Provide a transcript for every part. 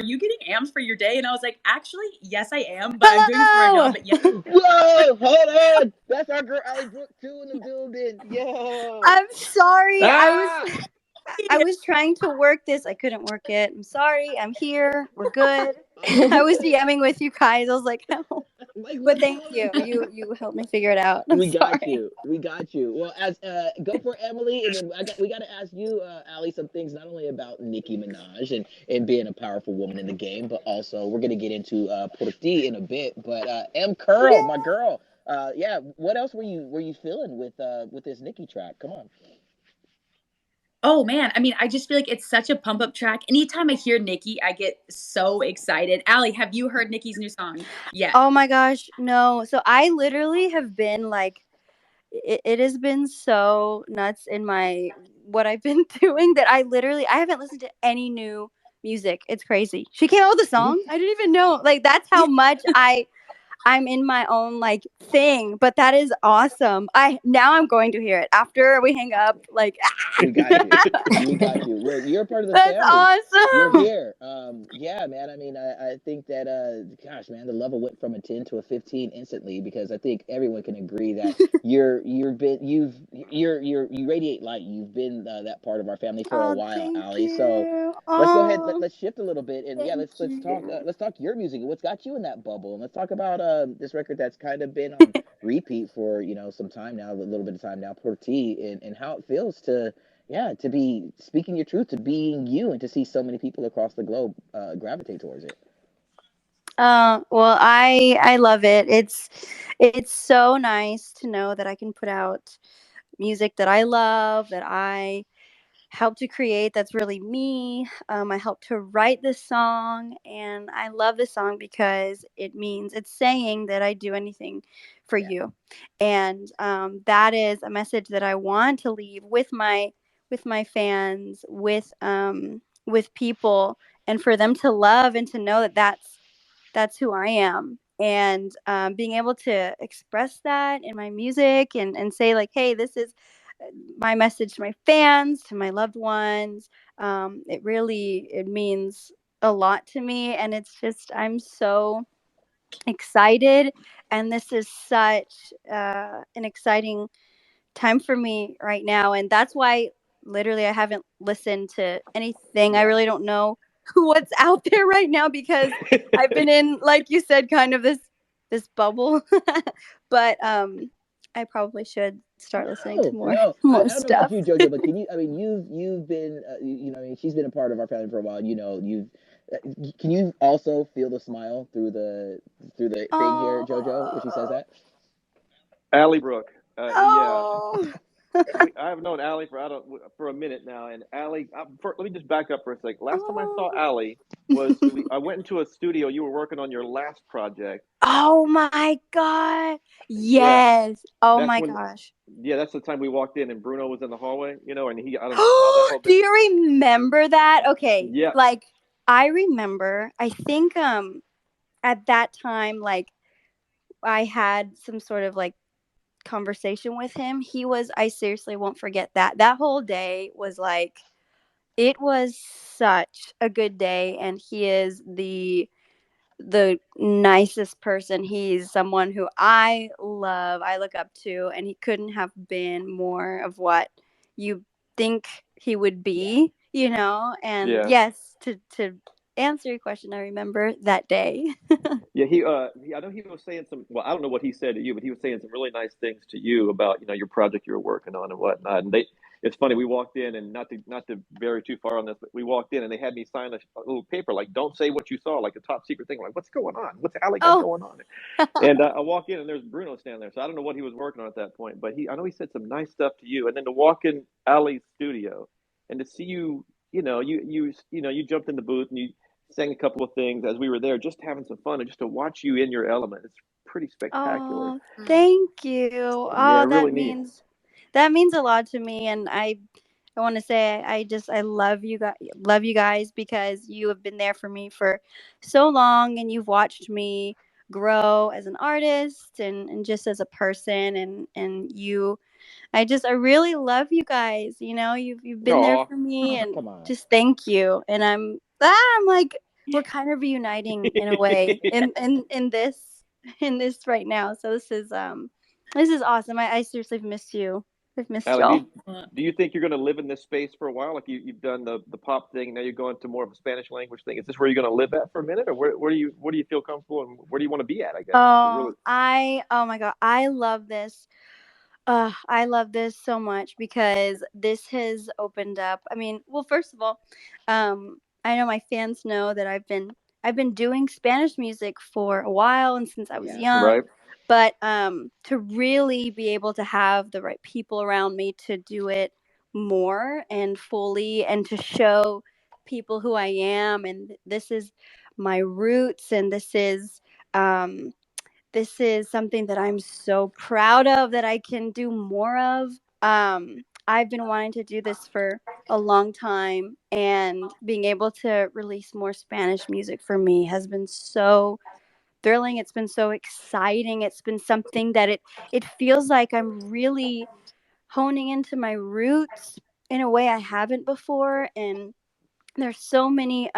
you getting amped for your day? And I was like, actually, yes, I am, but I'm doing this for my Hello. job. But yes, Whoa, hold on. That's our girl Allie Brooke too in the building. Yo. I'm sorry. Ah! I was trying to work this. I couldn't work it. I'm sorry. I'm here. We're good. I was DMing with you guys. I was like, help. Like, But what's thank going you. on? You helped me figure it out. I'm We got sorry. you. We got you. Well, as go for Emily, and then we got to ask you, Allie, some things not only about Nicki Minaj and being a powerful woman in the game, but also we're gonna get into Pork D in a bit. But M Curl, my Yeah. girl, yeah. What else were you feeling with this Nicki track? Come on. oh man, I mean, I just feel like it's such a pump up track. Anytime I hear Nicki, I get so excited. Allie, have you heard Nicki's new song yet? Oh my gosh. No. So I literally have been like, it has been so nuts in my what I've been doing that I haven't listened to any new music. It's crazy. She came out with a song. I didn't even know. Like that's how much I'm in my own like thing, but that is awesome. I'm going to hear it after we hang up. Like We got you. We got you. Well, you're a part of the that's family. You're awesome. here. Yeah, man. I mean, I think that, gosh, man, the level went from a 10 to a 15 instantly because I think everyone can agree that you radiate light. You've been that part of our family for a Oh, while, thank Ali. So you. let's go ahead. Oh, Let's shift a little bit, and yeah, thank let's talk. you. Let's talk your music. What's got you in that bubble, and let's talk about this record that's kind of been on repeat for some time now, a little bit of time now, Pork T, and how it feels to yeah, to be speaking your truth, to being you, and to see so many people across the globe gravitate towards it. Well, I love it. It's so nice to know that I can put out music that I love, that I helped to create. That's really me. I helped to write this song, and I love this song because it's saying that I do anything for Yeah, you, and that is a message that I want to leave with my fans, with people, and for them to love and to know that that's who I am. And being able to express that in my music and say like, hey, this is my message to my fans, to my loved ones. It means a lot to me, and it's just I'm so excited, and this is such an exciting time for me right now, and that's why literally I haven't listened to anything. I yeah. really don't know what's out there right now because I've been in, like you said, kind of this bubble. But I probably should start listening to No, more no. I, more I don't know about stuff. you, JoJo, but can you? I mean, you've been, I mean, she's been a part of our family for a while. You've. Can you also feel the smile through the thing here, JoJo, when she says Oh, that? Allie Brooke. Yeah, oh. I've known Allie for I don't for a minute now, and Allie. Let me just back up for a sec. Last time I saw Oh. Allie I went into a studio. You were working on your last project. Oh my god. Yeah, Yes. Oh that's my when. gosh. Yeah, that's the time we walked in and Bruno was in the hallway. And he I don't know how that whole Do bit. you remember that? Okay, Yeah, like I remember. I think at that time like I had some sort of like conversation with him. I seriously won't forget that. That whole day was like it was such a good day, and he is the nicest person. He's someone who I love, I look up to, and he couldn't have been more of what you think he would Yeah. be. And yeah. yes, to answer your question, I remember that day. Yeah, I know he was saying some. Well, I don't know what he said to you, but he was saying some really nice things to you about your project you were working on and whatnot. And it's funny. We walked in, and not to vary too far on this, but we walked in and they had me sign a little paper like, "Don't say what you saw," like a top secret thing. I'm like, what's going on? What's Allie got Oh. going on? And I walk in and there's Bruno standing there. So I don't know what he was working on at that point, but I know he said some nice stuff to you. And then to walk in Allie's studio and to see you, you jumped in the booth and you sang a couple of things as we were there, just having some fun, and just to watch you in your element, it's pretty spectacular. Oh, thank you. Yeah, Oh, really neat. that means a lot to me, and I want to say I love you guys because you have been there for me for so long, and you've watched me grow as an artist and just as a person, and I really love you guys. You've been there Oh, for me, and Come on. just thank you. And I'm like we're kind of reuniting in a way in this right now. So this is awesome. I seriously have missed you. I've missed Allie, y'all. do you think you're going to live in this space for a while? Like you've done the pop thing, now you're going to more of a Spanish language thing. Is this where you're going to live at for a minute, or where do you feel comfortable and where do you want to be at? I guess really. Oh my god, I love this. I love this so much because this has opened up. I mean, well, first of all, I know my fans know that I've been doing Spanish music for a while and since I was Yeah. young, Right. but to really be able to have the right people around me to do it more and fully and to show people who I am and this is my roots and this is something that I'm so proud of that I can do more of. I've been wanting to do this for a long time, and being able to release more Spanish music for me has been so thrilling. It's been so exciting. It's been something that it feels like I'm really honing into my roots in a way I haven't before, and there's so many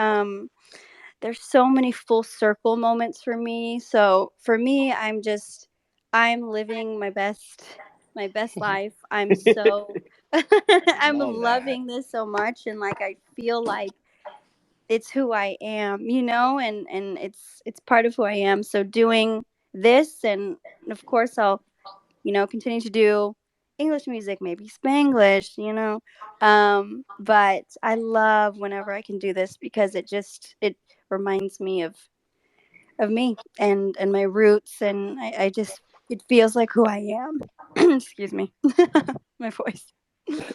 there's so many full circle moments for me. So for me, I'm living my best life. I'm so I'm Love that. loving this so much and like I feel like it's who I am, and it's part of who I am. So doing this and of course I'll continue to do English music, maybe Spanglish. But I love whenever I can do this because it reminds me of me and my roots, and I just it feels like who I am. Excuse me, my voice.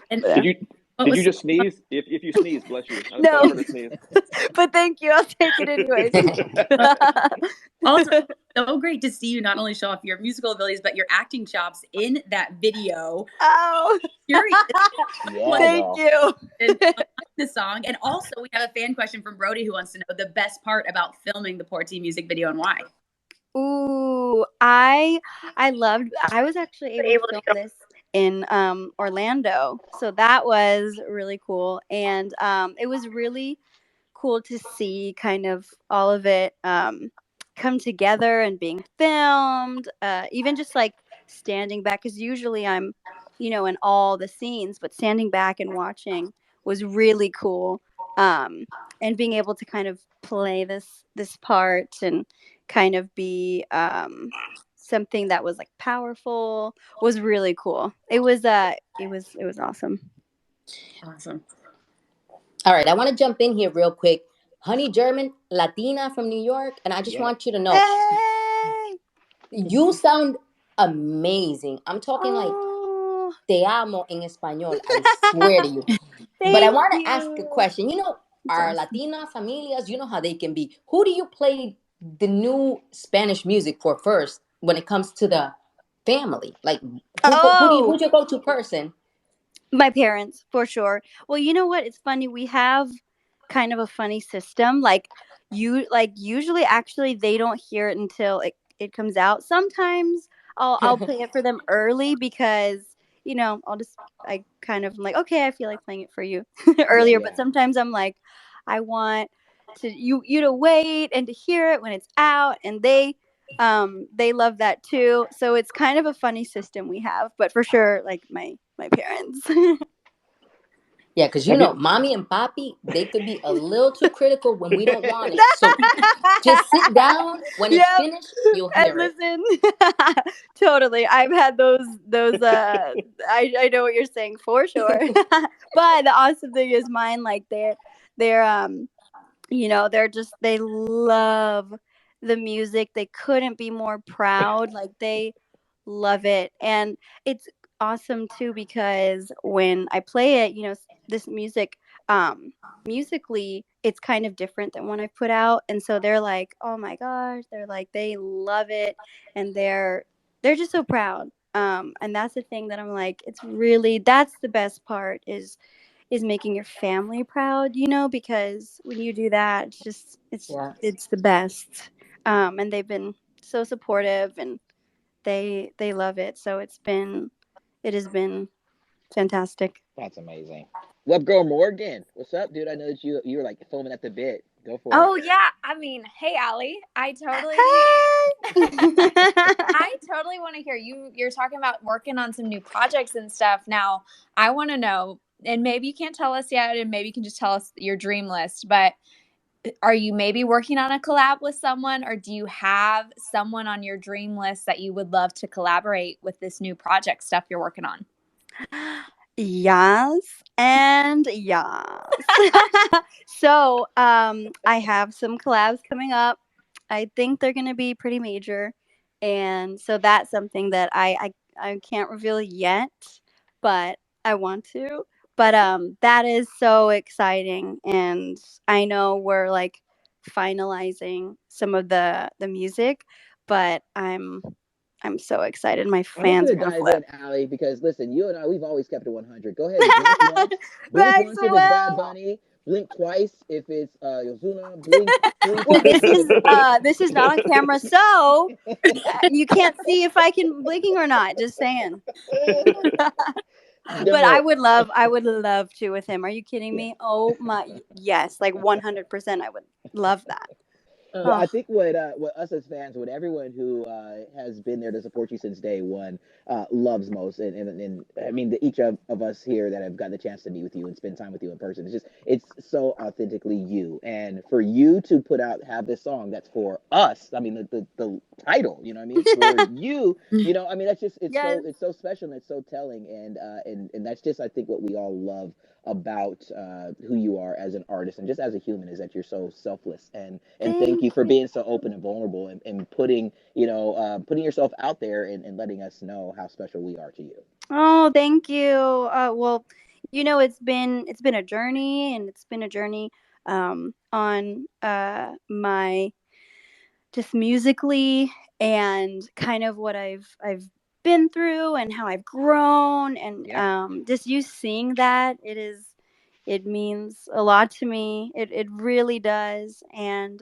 And Did Yeah. you what did you was just sneeze? If you sneeze, bless you. I just thought I No, heard a sneeze. but thank you. I'll take it anyways. uh, also so great to see you not only show off your musical abilities but your acting chops in that video. Oh, Curious Yeah, what thank girl. you. is behind the song, and also we have a fan question from Brody who wants to know the best part about filming the Porty music video and why. Ooh, I was actually able to film this in Orlando. So that was really cool. And it was really cool to see kind of all of it come together and being filmed. Even just like standing back, because usually I'm, in all the scenes, but standing back and watching was really cool. And being able to kind of play this part and kind of be something that was like powerful was really cool. It was awesome. Awesome. All right, I want to jump in here real quick. Honey German, Latina from New York, and I just Yep. want you to know Hey! you sound amazing. I'm talking like Oh, te amo en español, I swear to you. But I thank want to ask a you. question. It's Our awesome. Latina familias, you know how they can be. Who do you play the new Spanish music for first when it comes to the family? Like, Oh, who's your go-to person? my parents, for sure. Well, you know what? It's funny. We have kind of a funny system. Like usually actually they don't hear it until it comes out. Sometimes I'll play it for them early because, I kind of am like, okay, I feel like playing it for you Yeah, earlier, but yeah. sometimes I'm like, I want you to wait and to hear it when it's out, and they love that too. So it's kind of a funny system we have, but for sure like my parents. Yeah, because Have you? mommy and papi, they could be a little too critical when we don't want it. So just sit down. When it's Yep. finished, you'll And hear it. listen, totally. I've had those I know what you're saying for sure. But the awesome thing is mine, like they're they love the music. They couldn't be more proud. Like they love it. And it's awesome too because when I play it, this music, musically, it's kind of different than one I put out. And so they're like, oh my gosh, they're like, they love it. And they're just so proud. And that's the thing that I'm like, that's the best part is making your family proud, because when you do that, it's just Yeah. it's the best. And they've been so supportive and they love it. So it has been fantastic. That's amazing. Web girl Morgan, what's up, dude? I know that you were like foaming at the bit. Go for it. Oh yeah, I mean, hey Allie, I totally Hi. I totally want to hear you. You're talking about working on some new projects and stuff. Now, I want to know, and maybe you can't tell us yet, and maybe you can just tell us your dream list, but are you maybe working on a collab with someone, or do you have someone on your dream list that you would love to collaborate with this new project stuff you're working on? Yes and yes. So, I have some collabs coming up. I think they're gonna be pretty major, and so that's something that I can't reveal yet, but I want to. But that is so exciting, and I know we're like finalizing some of the music, but I'm so excited. My I want you fans to are gonna dive in, flip. Allie, because listen, you and I, we've always kept it 100. Go ahead, blink once. Blink once if it's Bad Maxwell. Bunny. Blink twice if it's Yozuna. Blink three Well, times if this is not on camera, so you can't see if I can blinking or not. Just saying. But no. I would love to with him. Are you kidding Yeah. me? Oh my, yes, like 100%. I would love that. Well, Oh, I think what us as fans, what everyone who has been there to support you since day one loves most, and I mean each of us here that have gotten the chance to meet with you and spend time with you in person, it's so authentically you, and for you to put out have this song that's for us. I mean the title, you know what I mean, it's for you. You know, I mean that's just yes. it's so special and it's so telling, and that's just I think what we all love about who you are as an artist and just as a human is that you're so selfless and thank Thank you for you. being so open and vulnerable and putting putting yourself out there and letting us know how special we are to you. Oh, thank you. Well, it's been a journey, and it's been a journey on my just musically, and kind of what I've been through and how I've grown, and Yeah. just you seeing that, it means a lot to me. It really does, and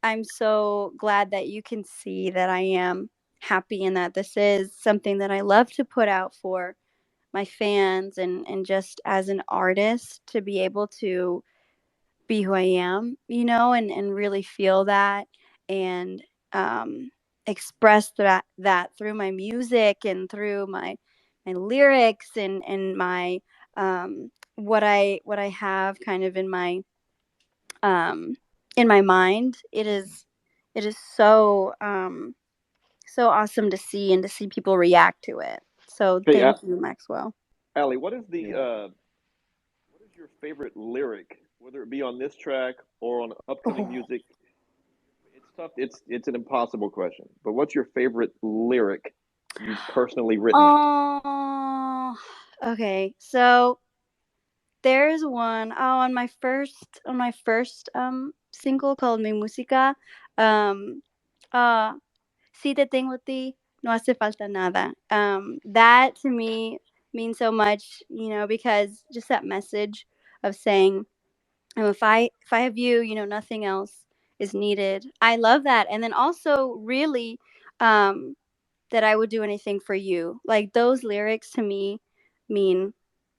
I'm so glad that you can see that I am happy and that this is something that I love to put out for my fans, and just as an artist to be able to be who I am, and really feel that, and um, express that through my music and through my lyrics, and my what I have kind of um, in my mind. It is so awesome to see, and to see people react to it. So Hey, thank you, Maxwell. Allie, what is You're welcome. what is your favorite lyric, whether it be on this track or on upcoming Oh. music? It's tough. It's an impossible question. But what's your favorite lyric you've personally written? Oh, okay. So there's one on my first single called Mi Música. Um uh Si te tengo a ti, no hace falta nada. That to me means so much, because just that message of saying, if I have you, nothing else is needed. I love that. And then also really um that I would do anything for you. Like those lyrics to me mean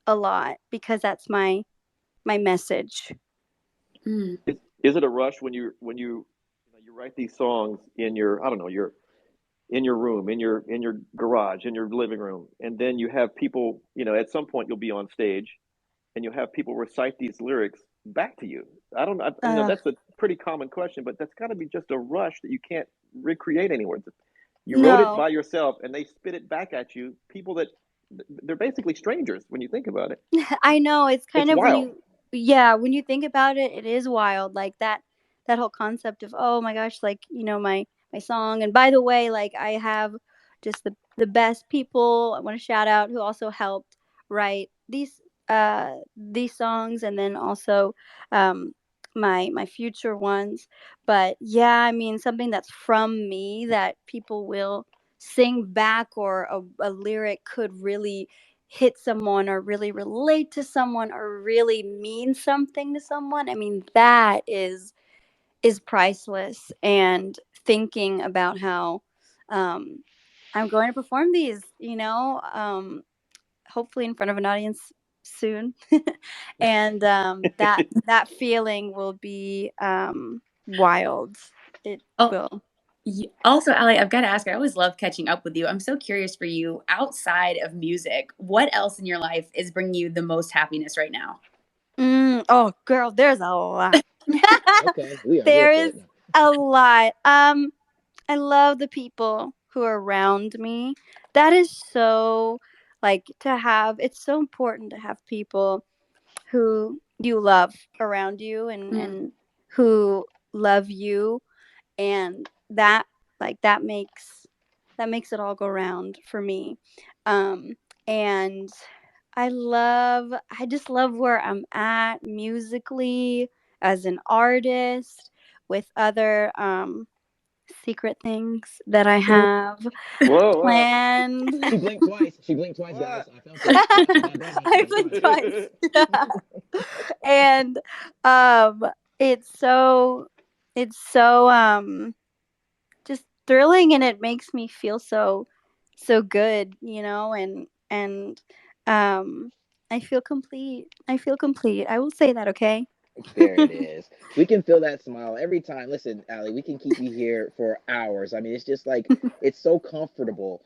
a lot, because that's my message. Mm. Is it a rush when you write these songs in your I don't know your in your room, in your garage, in your living room, and then you have people, at some point you'll be on stage and you'll have people recite these lyrics back to you. I don't Uh that's a pretty common question, but that's got to be just a rush that you can't recreate anywhere. You wrote it no. by yourself and they spit it back at you. People that they're basically strangers when you think about it. I know, it's kind It's of when wild. you yeah, when you think about it, it is wild. Like that whole concept of, oh my gosh, like, my song. And by the way, like, I have just the best people I want to shout out who also helped write these songs, and then also um my future ones. But yeah, I mean, something that's from me that people will sing back, or a lyric could really hit someone, or really relate to someone, or really mean something to someone. I mean, that is priceless. And thinking about how um I'm going to perform these, hopefully in front of an audience soon. And that feeling will be wild. It Oh, will. also, Allie, I've got to ask, I always love catching up with you. I'm so curious for you, outside of music, what else in your life is bringing you the most happiness right now? Oh, girl, there's a lot. Okay, we are here There for is it. a lot. I love the people who are around me. That is so, like, to have. It's so important to have people who you love around you, Mm. and who love you, and that, like, that makes it all go round for me. And I just love where I'm at musically, as an artist, with other secret things that I have Whoa, whoa. planned. She blinked twice. She blinked twice, guys. What? I felt it. Yep, Bad Bunny. I Blink blinked twice. twice. And um it's so it's so just thrilling, and it makes me feel so good, and um I feel complete. I will say that, okay? There it is. We can feel that smile every time. Listen, Allie, we can keep you here for hours. I mean, it's just like it's so comfortable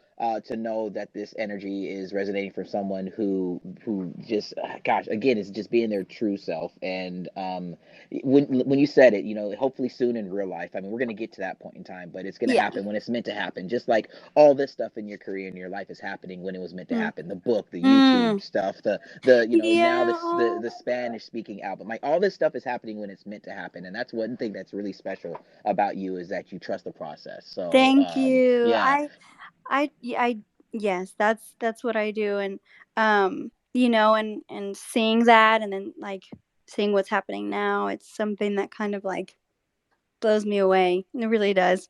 to know that this energy is resonating from someone who just gosh, again, is just being their true self. And when you said it, hopefully soon in real life. I mean, we're gonna get to that point in time, but it's gonna Yeah. happen when it's meant to happen. Just like all this stuff in your career and your life is happening when it was meant to Mm. happen. The book, the YouTube Mm. stuff, the now Yeah. the Spanish speaking album, like all this stuff is happening when it's meant to happen, and that's one thing that's really special about you is that you trust the process. So Thank you. yeah, I yes, that's what I do. And and seeing that, and then, like, seeing what's happening now, it's something that kind of, like, blows me away. It really does.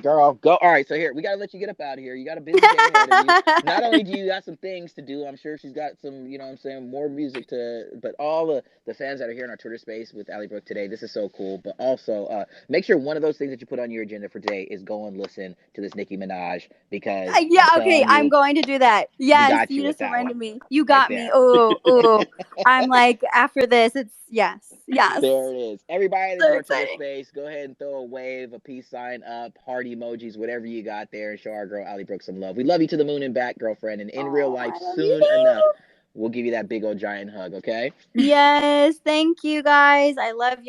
Girl, go. All right, so here we gotta let you get up out of here. You got a busy day ahead of you. Not only do you got some things to do, I'm sure she's got some, what I'm saying, more music to. But all the fans that are here in our Twitter space with Allie Brooke today, this is so cool. But also, make sure one of those things that you put on your agenda for today is go and listen to this Nicki Minaj because Yeah, I'm okay, telling I'm you, going to do that. we Yes, got you you with just that one reminded me. You right got me. there. Oh, oh. I'm like, after this, it's yes, yes. There it is. Everybody that's So in our Twitter exciting. space, go ahead and throw a wave, a peace sign up, heart emojis, whatever you got there, and show our girl Allie Brooks some love. We love you to the moon and back, girlfriend. And in real Oh, life, I love soon enough, you. we'll give you that big old giant hug, okay? Yes, thank you guys. I love